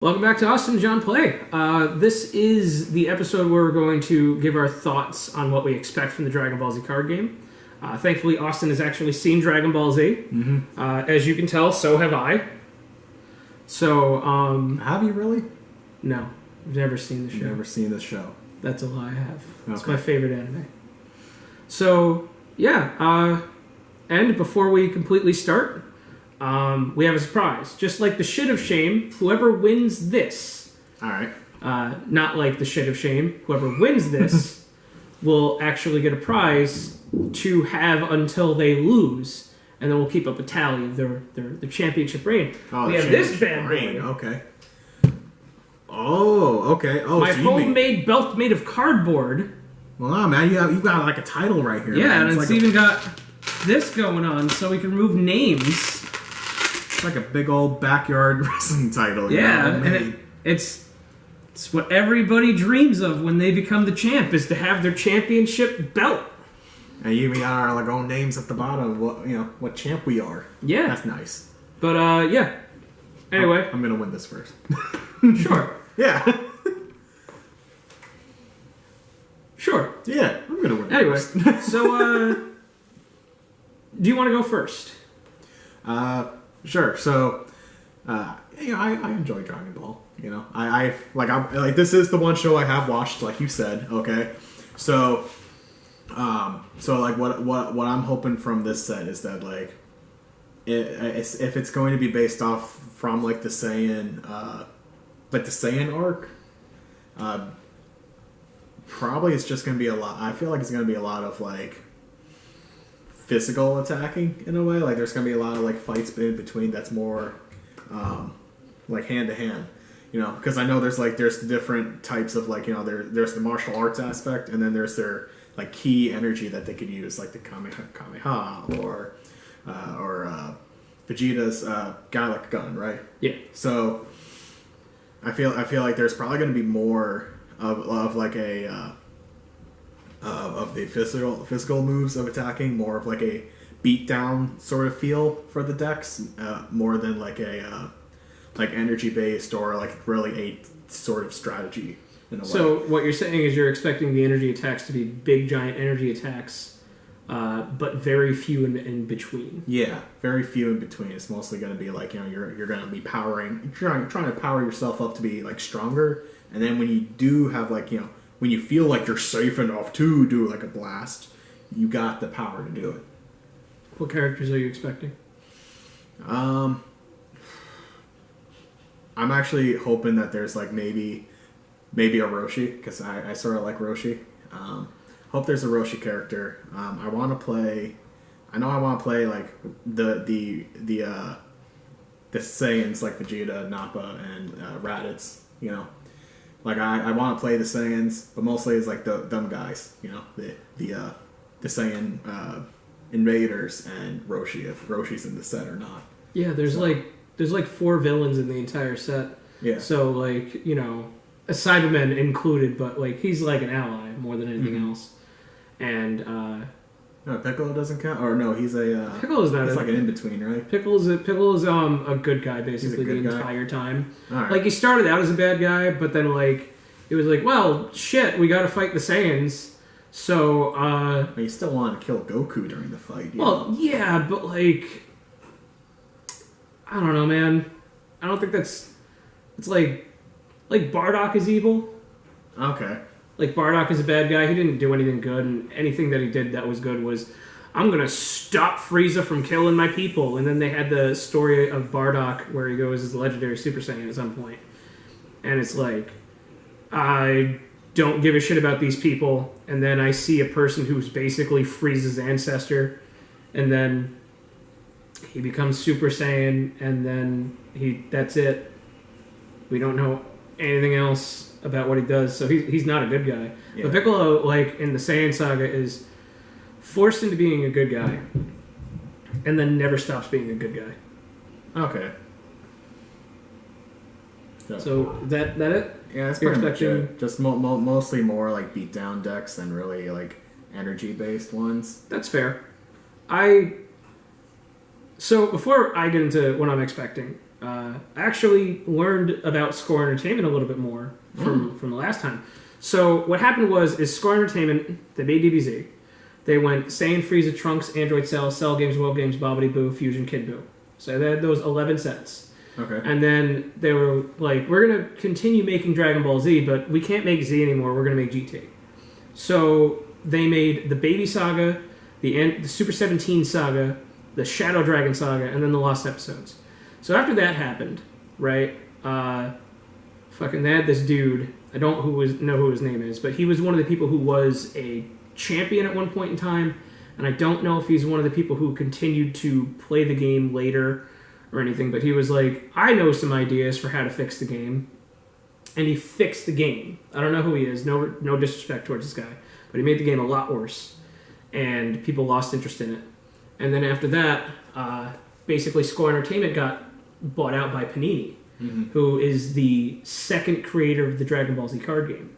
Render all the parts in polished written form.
Welcome back to Austin and John Play. This is the episode where we're going to give our thoughts on what we expect from the Dragon Ball Z card game. Thankfully, Austin has actually seen Dragon Ball Z. Mm-hmm. As you can tell, so have I. So, have you really? No, I've never seen the show. Never seen the show. That's a lie, I have. It's Okay. my favorite anime. So, yeah, and before we completely start, we have a surprise. Just like the shit of shame, whoever wins this, All right. not like the shit of shame, whoever wins this will actually get a prize to have until they lose, and then we'll keep up a tally of their championship reign. We have this bad boy. Okay. Oh, okay. Oh, My so you homemade belt made of cardboard. Well, no, man, you got like a title right here. Yeah, man. and it's like even got this going on, so we can remove names. it's like a big old backyard wrestling title. Yeah, you know, and homemade. it's what everybody dreams of when they become the champ, is to have their championship belt. And you got our like own names at the bottom. What champ we are. Yeah. That's nice. But, yeah. Anyway. I'm gonna win this first. Sure. Yeah. Sure. Yeah, I'm gonna win. Anyway, First. so, do you want to go first? Sure. So, I enjoy Dragon Ball. You know, I'm like this is the one show I have watched, like you said. Okay, so like what I'm hoping from this set is that like if it's going to be based off from like the Saiyan arc, probably it's just going to be a lot. I feel like it's going to be a lot of like physical attacking in a way. Like there's going to be a lot of like fights in between that's more like hand to hand, you know, because I know there's the different types of like, you know, there's the martial arts aspect, and then there's their like key energy that they could use, like the Kamehameha or Vegeta's Gallic gun, right? Yeah. So I feel like there's probably going to be more of like a of the physical moves of attacking, more of like a beatdown sort of feel for the decks, more than like a like energy based or like really a sort of strategy in a way. So what you're saying is you're expecting the energy attacks to be big, giant energy attacks, but very few in between. Yeah, very few in between. It's mostly going to be like, you know, you're going to be trying to power yourself up to be like stronger, and then when you do have like, you know, when you feel like you're safe enough to do like a blast, you got the power to do it. What characters are you expecting? I'm actually hoping that there's like maybe a Roshi, because I sort of like Roshi. Hope there's a Roshi character. I want to play like the Saiyans like Vegeta, Nappa, and Raditz. You know, like I want to play the Saiyans, but mostly it's like the dumb guys. You know, the Saiyan invaders and Roshi, if Roshi's in the set or not. Yeah, there's like 4 villains in the entire set. Yeah. So like, you know, a Cyberman included, but like he's like an ally more than anything else. And No, Piccolo doesn't count. Or no, he's a Piccolo's not. He's like an in between, right? Piccolo's a good guy basically good the guy? entire time. All right. Like he started out as a bad guy, but then like it was like, well, shit, we got to fight the Saiyans. So But you still want to kill Goku during the fight. well, yeah, but like I don't know, man. I don't think it's like Bardock is evil. Okay. Like, Bardock is a bad guy. He didn't do anything good, and anything that he did that was good was, I'm going to stop Frieza from killing my people. And then they had the story of Bardock where he goes as a legendary Super Saiyan at some point. And it's like, I don't give a shit about these people. And then I see a person who's basically Frieza's ancestor. And then he becomes Super Saiyan, and then that's it. We don't know anything else about what he does, so he's not a good guy. Yeah. But Piccolo, like in the Saiyan saga, is forced into being a good guy, and then never stops being a good guy. Okay. So that it? Yeah, that's You're pretty much expecting- it. Just mostly more like beatdown decks than really like energy based ones. That's fair. So before I get into what I'm expecting, I actually learned about Score Entertainment a little bit more from the last time. So what happened is Score Entertainment, they made DBZ. They went Saiyan, Frieza, Trunks, Android Cell, Cell Games, Will Games, Bobbity Boo, Fusion, Kid Buu. So they had those 11 sets. Okay. And then they were like, we're going to continue making Dragon Ball Z, but we can't make Z anymore. We're going to make GT. So they made the Baby Saga, the Super 17 Saga, the Shadow Dragon Saga, and then the Lost Episodes. So after that happened, right, they had this dude, I don't know who his name is, but he was one of the people who was a champion at one point in time, and I don't know if he's one of the people who continued to play the game later or anything, but he was like, I know some ideas for how to fix the game, and he fixed the game. I don't know who he is, no disrespect towards this guy, but he made the game a lot worse, and people lost interest in it. And then after that, basically Score Entertainment got bought out by Panini, who is the second creator of the Dragon Ball Z card game.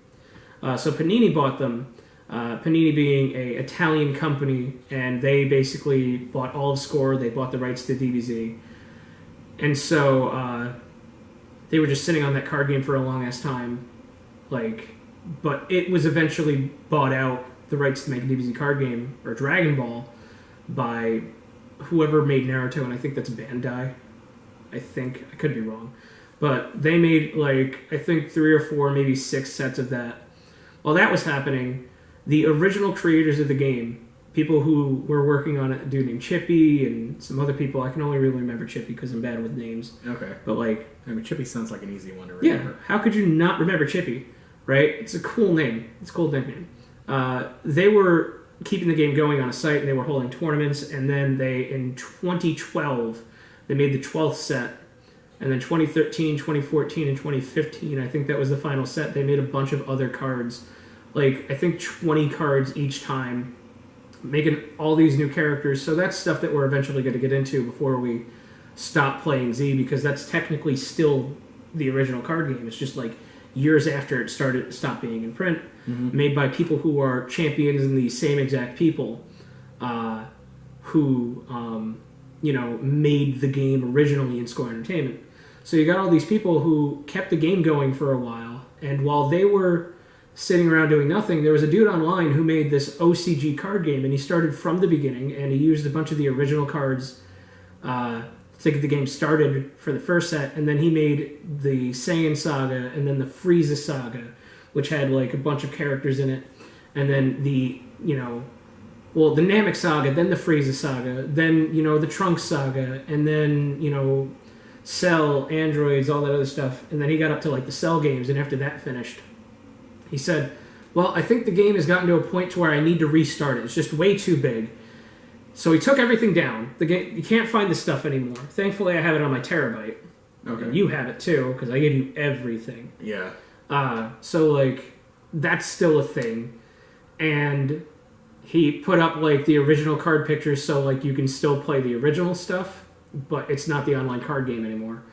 So Panini bought them, Panini being an Italian company, and they basically bought all of Score, they bought the rights to DBZ. And so they were just sitting on that card game for a long-ass time, but it was eventually bought out, the rights to make a DBZ card game, or Dragon Ball, by whoever made Naruto, and I think that's Bandai. I could be wrong. But they made, I think 3 or 4, maybe 6 sets of that. While that was happening, the original creators of the game, people who were working on it, a dude named Chippy and some other people, I can only really remember Chippy because I'm bad with names. Okay. But Chippy sounds like an easy one to remember. Yeah, how could you not remember Chippy, right? It's a cool name. It's a cool nickname. They were keeping the game going on a site, and they were holding tournaments, and then in 2012, they made the 12th set, and then 2013, 2014, and 2015, I think that was the final set. They made a bunch of other cards, I think 20 cards each time, making all these new characters. So that's stuff that we're eventually going to get into before we stop playing Z, because that's technically still the original card game. It's just years after it stopped being in print, made by people who are champions and the same exact people who made the game originally in Score Entertainment. So you got all these people who kept the game going for a while, and while they were sitting around doing nothing, there was a dude online who made this OCG card game, and he started from the beginning, and he used a bunch of the original cards to get the game started for the first set, and then he made the Saiyan Saga, and then the Frieza Saga, which had a bunch of characters in it, and then the Namek Saga, then the Frieza Saga, then, the Trunks Saga, and then, Cell, androids, all that other stuff, and then he got up to the Cell games, and after that finished, he said, well, I think the game has gotten to a point to where I need to restart it. It's just way too big. So he took everything down. The game, you can't find this stuff anymore. Thankfully, I have it on my terabyte. Okay. And you have it too, because I gave you everything. Yeah. So that's still a thing. And he put up the original card pictures, so you can still play the original stuff, but it's not the online card game anymore.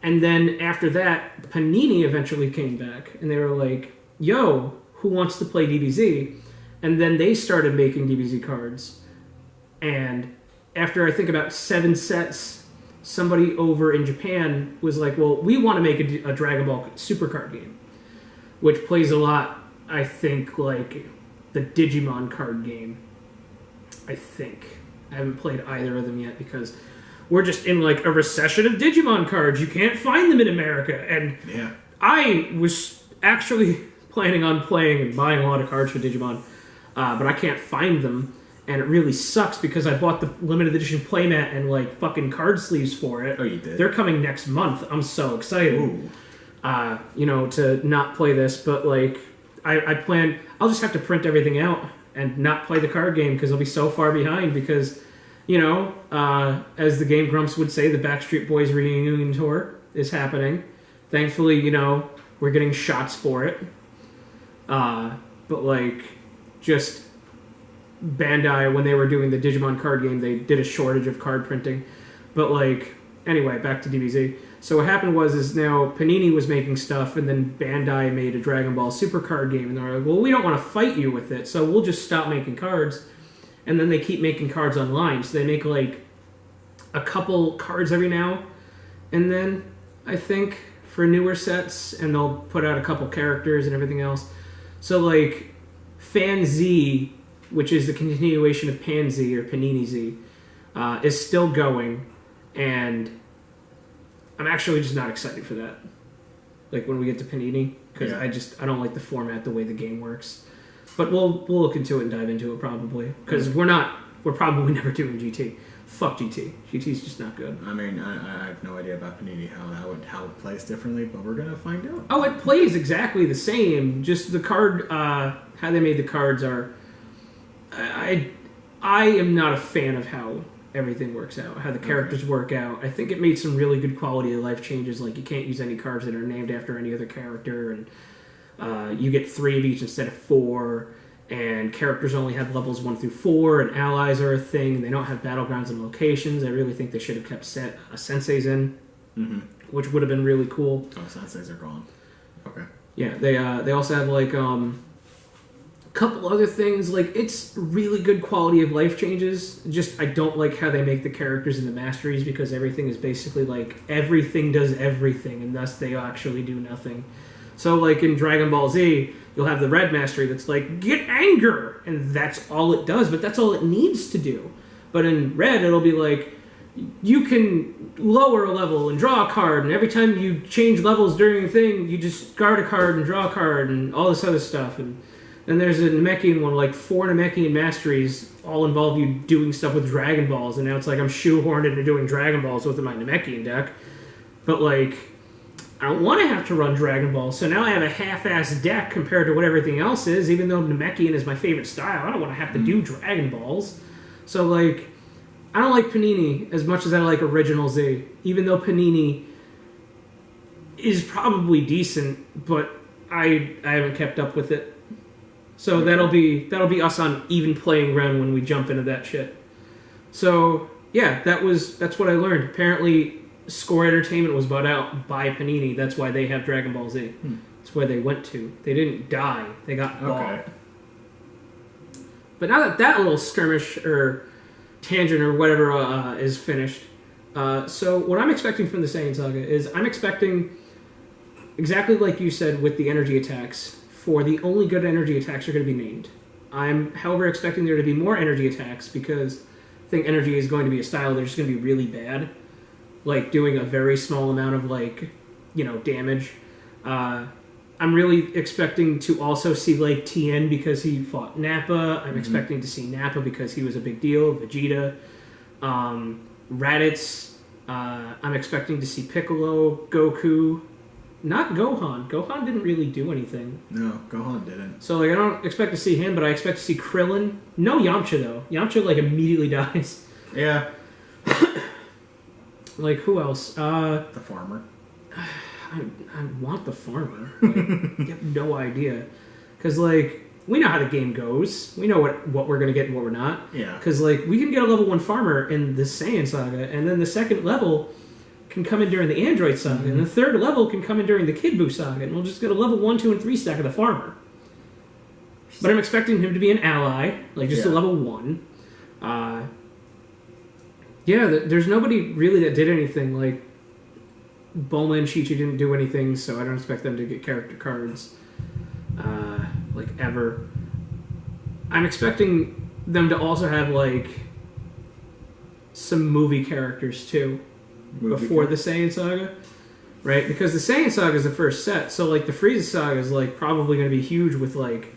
And then after that, Panini eventually came back, and they were like, yo, who wants to play DBZ? And then they started making DBZ cards. And after I think about 7 sets, somebody over in Japan was like, well, we want to make a Dragon Ball Super card game, which plays a lot, I think, like the Digimon card game. I think. I haven't played either of them yet because we're just in a recession of Digimon cards. You can't find them in America. And yeah. I was actually planning on playing and buying a lot of cards for Digimon, but I can't find them. And it really sucks because I bought the limited edition playmat and fucking card sleeves for it. Oh, you did? They're coming next month. I'm so excited. Ooh. To not play this, but I plan. I'll just have to print everything out and not play the card game because I'll be so far behind. Because, as the Game Grumps would say, the Backstreet Boys reunion tour is happening. Thankfully, we're getting shots for it. But just Bandai, when they were doing the Digimon card game, they did a shortage of card printing. But anyway, back to DBZ. So what happened is now Panini was making stuff, and then Bandai made a Dragon Ball Super card game, and they're like, well, we don't want to fight you with it, so we'll just stop making cards. And then they keep making cards online, so they make a couple cards every now And then I think for newer sets, and they'll put out a couple characters and everything else. So like Fan Z, which is the continuation of Pan Z or Panini Z, is still going, and I'm actually just not excited for that. Like when we get to Panini, because I don't like the format, the way the game works. But we'll look into it and dive into it probably, because we're probably never doing GT. Fuck GT. GT's just not good. I mean, I have no idea about Panini how it plays differently, but we're gonna find out. Oh, it plays exactly the same. Just the card, how they made the cards are. I am not a fan of how everything works out, how the characters work out. I think it made some really good quality of life changes. Like you can't use any cards that are named after any other character, and you get 3 of each instead of 4. And characters only have levels 1 through 4, and allies are a thing, and they don't have battlegrounds and locations. I really think they should have kept senseis in, which would have been really cool. Oh, senseis are gone. Okay. Yeah, they also have like a couple other things. Like it's really good quality of life changes. Just I don't like how they make the characters in the masteries, because everything is basically like everything does everything, and thus they actually do nothing. So like in Dragon Ball Z, you'll have the red mastery that's like, get anger! And that's all it does, but that's all it needs to do. But in red, it'll be like, you can lower a level and draw a card, and every time you change levels during a thing, you just guard a card and draw a card and all this other stuff. And then there's a Namekian one, like 4 Namekian masteries all involve you doing stuff with Dragon Balls, and now it's like I'm shoehorned into doing Dragon Balls with my Namekian deck. But like, I don't want to have to run Dragon Ball, so now I have a half-assed deck compared to what everything else is. Even though Namekian is my favorite style, I don't want to have to do Dragon Balls. So, like, I don't like Panini as much as I like Original Z. Even though Panini is probably decent, but I haven't kept up with it. So that'll be us on even playing ground when we jump into that shit. So yeah, that's what I learned. Apparently, Score Entertainment was bought out by Panini. That's why they have Dragon Ball Z. That's where they went to. They didn't die. They got bought. But now that little skirmish or tangent or whatever is finished, so what I'm expecting from the Saiyan Saga is I'm expecting, exactly like you said with the energy attacks, for the only good energy attacks are going to be named. I'm, however, expecting there to be more energy attacks, because I think energy is going to be a style that's just going to be really bad. Like doing a very small amount of damage. I'm really expecting to also see like Tien because he fought Nappa. I'm expecting to see Nappa because he was a big deal. Vegeta, Raditz. I'm expecting to see Piccolo, Goku, not Gohan. Gohan didn't really do anything. No, Gohan didn't. So like I don't expect to see him, but I expect to see Krillin. No Yamcha though. Yamcha like immediately dies. Yeah. Like, who else? The farmer. I want the farmer. Like, you have no idea. Because, like, we know how the game goes. We know what we're going to get and what we're not. Yeah. Because, like, we can get a level 1 farmer in the Saiyan Saga, and then the second level can come in during the Android Saga, and the third level can come in during the Kid Buu Saga, and we'll just get a level 1, 2, and 3 stack of the farmer. But I'm expecting him to be an ally, like just a level 1. Yeah, there's nobody really that did anything. Like, Bulma and Chi-Chi didn't do anything, so I don't expect them to get character cards, like, ever. I'm expecting them to also have, like, some movie characters, too, before the Saiyan Saga, right? Because the Saiyan Saga is the first set, so, like, the Frieza Saga is, like, probably going to be huge with, like,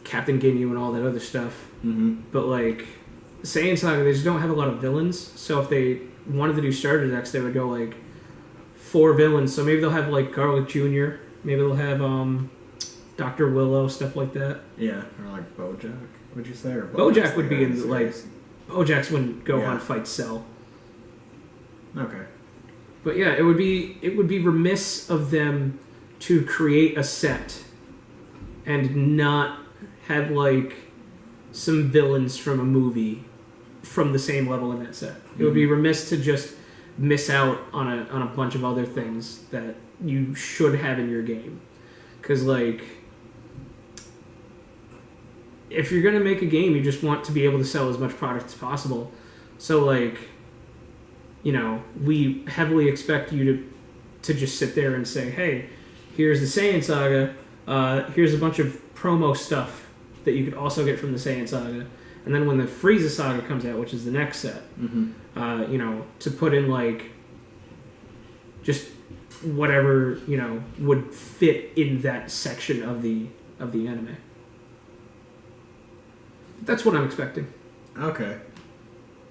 Captain Ginyu and all that other stuff. But, like, the Saiyan Saga, they just don't have a lot of villains, so if they wanted to do starter decks, they would go, like, 4 villains. So maybe they'll have, like, Garlic Jr., maybe they'll have Dr. Willow, stuff like that. Yeah, or, like, Bojack, would you say? Or Bojack would be in, the, like, Bojack's when Gohan fights Cell. Okay. But yeah, it would be remiss of them to create a set and not have, like, some villains from a movie from the same level in that set. It would be remiss to just miss out on a bunch of other things that you should have in your game. Because, like, if you're going to make a game, you just want to be able to sell as much product as possible. So, like, we heavily expect you to just sit there and say, hey, here's the Saiyan Saga, here's a bunch of promo stuff that you could also get from the Saiyan Saga, and then when the Frieza Saga comes out, which is the next set, to put in like just whatever would fit in that section of the anime. That's what I'm expecting. Okay.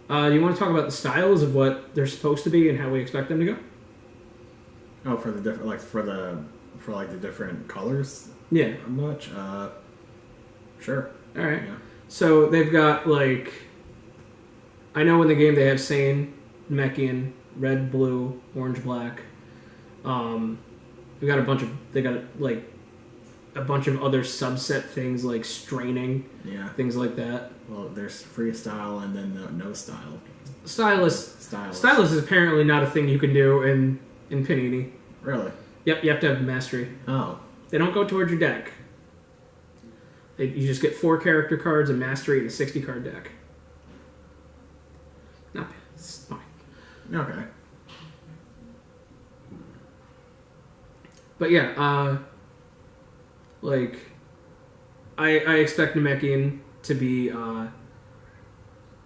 Do you want to talk about the styles of what they're supposed to be and how we expect them to go? Oh, for the different, like for the different colors. Yeah. Much. Sure. All right. Yeah. So they've got like, I know in the game they have Saiyan, Namekian, red, blue, orange, black. They got a bunch of other subset things like straining, things like that. Well, there's freestyle and then no style. Stylus is apparently not a thing you can do in Panini. Really? Yep, you have to have mastery. Oh. They don't go towards your deck. You just get 4 character cards, a mastery, and a 60 card deck. Not bad. It's fine. Okay. But yeah, I expect Namekian to be,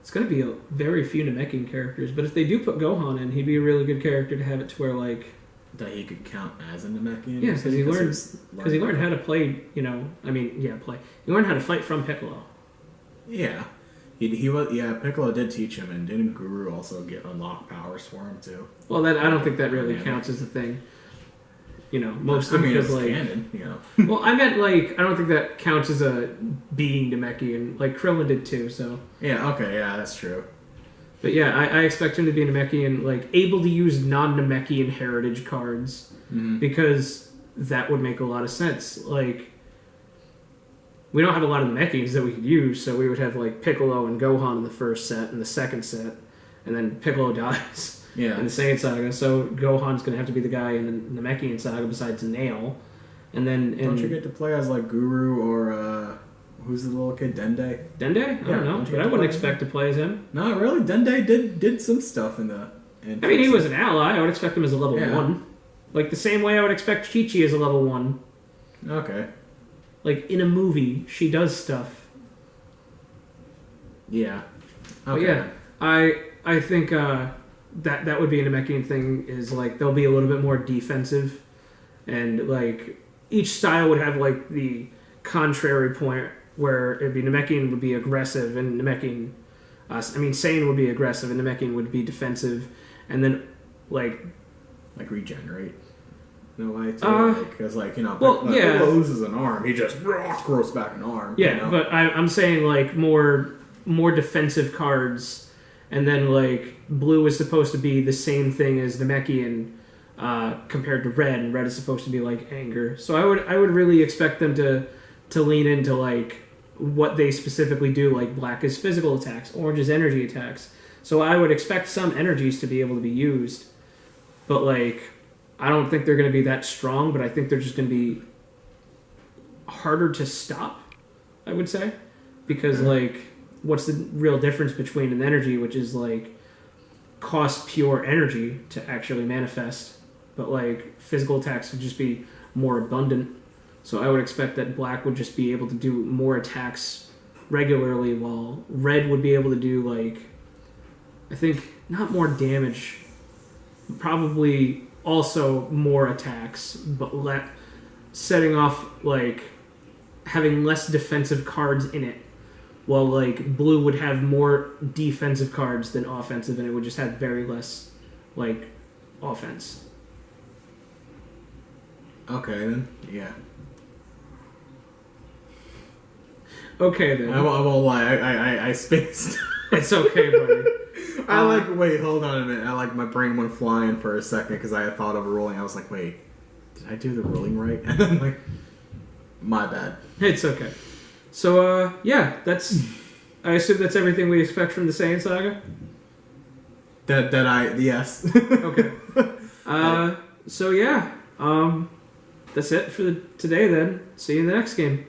it's going to be very few Namekian characters, but if they do put Gohan in, he'd be a really good character to have it to where, like... That he could count as a Namekian? Yeah, because he learned how to play, He learned how to fight from Piccolo. Yeah. Piccolo did teach him, and didn't Guru also get unlocked powers for him, too? Well, I don't think that really counts as a thing. Mostly because, like... canon, Well, I meant, like, I don't think that counts as a being Namekian. Like, Krillin did, too, so... Yeah, okay, yeah, that's true. But yeah, I expect him to be Namekian, like, able to use non-Namekian heritage cards, because that would make a lot of sense. Like, we don't have a lot of Namekians that we could use, so we would have, like, Piccolo and Gohan in the first set and the second set, and then Piccolo dies. Yeah. In the Saiyan Saga, so Gohan's going to have to be the guy in the Namekian Saga besides Nail. And then... Don't you get to play as, like, Guru or, who's the little kid, Dende? Dende? I don't know, but I wouldn't expect to play as him. No, really? Dende did some stuff in the... he was an ally. I would expect him as a level 1. Like, the same way I would expect Chi-Chi as a level 1. Okay. Like, in a movie, she does stuff. Yeah. Okay. But yeah, I think... that would be a Namekian thing, is like they'll be a little bit more defensive, and like each style would have like the contrary point where it'd be Namekian would be aggressive and Namekian Saiyan would be aggressive and Namekian would be defensive, and then like regenerate in a way too, because Piccolo loses an arm, he just grows back an arm. But I'm saying like more defensive cards. And then, like, blue is supposed to be the same thing as Namekian compared to red, and red is supposed to be, like, anger. So I would really expect them to lean into, like, what they specifically do. Like, black is physical attacks, orange is energy attacks. So I would expect some energies to be able to be used. But, like, I don't think they're going to be that strong, but I think they're just going to be harder to stop, I would say. Because, like... What's the real difference between an energy, which is like costs pure energy to actually manifest, but like physical attacks would just be more abundant. So I would expect that black would just be able to do more attacks regularly, while red would be able to do like, I think not more damage, probably also more attacks, but setting off like having less defensive cards in it. While, like, blue would have more defensive cards than offensive, and it would just have very less, like, offense. Okay, then. Yeah. Okay, then. I won't lie. I spaced. It's okay, buddy. Wait, hold on a minute. My brain went flying for a second because I had thought of ruling. I was like, wait, did I do the ruling right? And then, like, my bad. It's okay. So, I assume that's everything we expect from the Saiyan Saga? Yes. Okay. That's it for today then. See you in the next game.